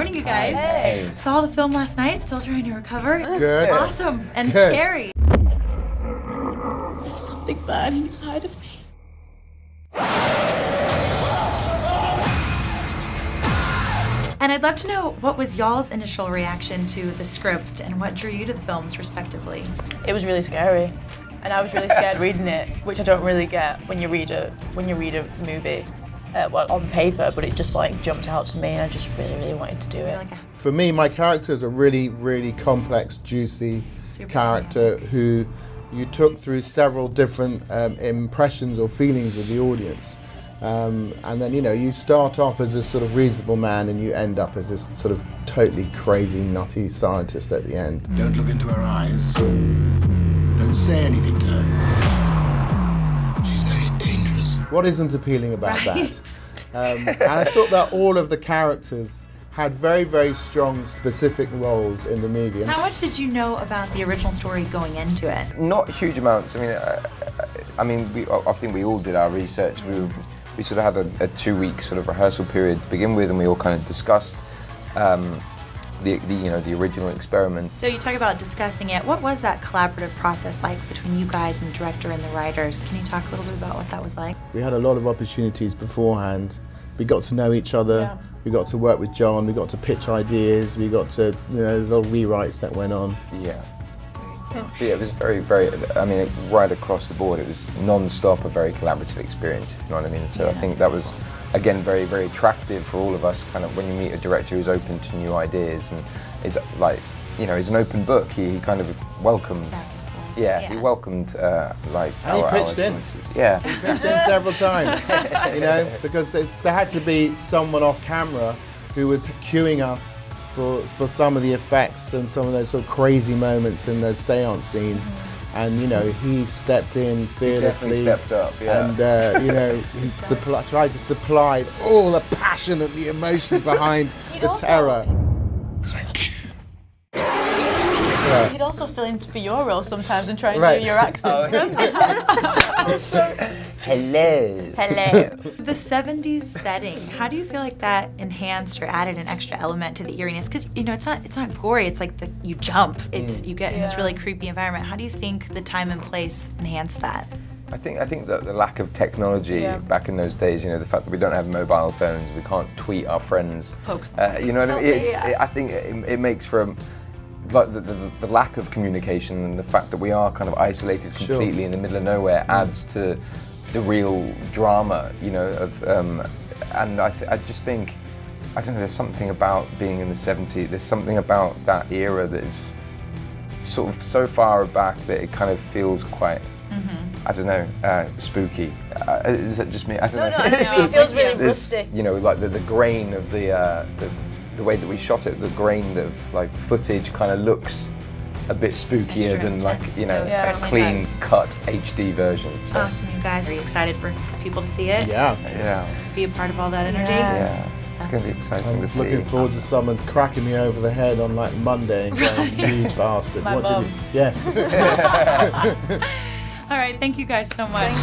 morning, you guys. Hey. Saw the film last night, still trying to recover. Good. Awesome and Good. scary. There's something bad inside of me. And I'd love to know, what was y'all's initial reaction to the script and what drew you to the films, respectively? It was really scary, and I was really scared reading it, which I don't really get when you read a movie, well, on paper. But it just like jumped out to me, and I just really wanted to do it. For me, my character is a really complex, juicy character who you took through several different impressions or feelings with the audience. And then, you know, you start off as this sort of reasonable man and you end up as this sort of totally crazy, nutty scientist at the end. Don't look into her eyes. Don't say anything to her. She's very dangerous. What isn't appealing about that? And I thought that all of the characters had very strong, specific roles in the movie. How much did you know about the original story going into it? Not huge amounts. I think we all did our research. We sort of had a 2-week sort of rehearsal period to begin with, and we all kind of discussed the original experiment. So you talk about discussing it. What was that collaborative process like between you guys and the director and the writers? Can you talk a little bit about what that was like? We had a lot of opportunities beforehand. We got to know each other. Yeah. We got to work with John. We got to pitch ideas. We got to, there's little rewrites that went on. Yeah. But yeah, it was very, right across the board, it was non-stop a very collaborative experience, if you know what I mean. So I think that was, again, very attractive for all of us, kind of when you meet a director who's open to new ideas and is like, you know, he's an open book. He kind of welcomed, he welcomed like and our he pitched in. Yeah. He pitched in several times, you know, because there had to be someone off camera who was cueing us for some of the effects and some of those sort of crazy moments in those seance scenes. And, you know, he stepped in fearlessly. He definitely stepped up, yeah. And, you know, he tried to supply all the passion and the emotion behind the terror. He'd also fill in for your role sometimes and try and do your accent. Hello. The 70s setting, how do you feel like that enhanced or added an extra element to the eeriness? Because, you know, it's not gory, it's like you jump. You get in this really creepy environment. How do you think the time and place enhanced that? I think that the lack of technology back in those days, you know, the fact that we don't have mobile phones, we can't tweet our friends. Pokes. You know what I mean? I think it makes for like the lack of communication, and the fact that we are kind of isolated completely in the middle of nowhere adds to the real drama, you know, of and I just think, I don't know, there's something about being in the 70s, there's something about that era that is sort of so far back that it kind of feels quite, I don't know, spooky. Is it just me? I don't know. It feels really rustic. You know, like the grain of the way that we shot it, the grain of like footage kind of looks a bit spookier than like, you know, a clean cut HD version. So. Awesome, you guys. Are you excited for people to see it? Yeah. Be a part of all that energy? Yeah. It's going to be exciting to see. I'm looking forward to someone cracking me over the head on like Monday and going, you bastard. My what did mum. you? Yes. All right, thank you guys so much.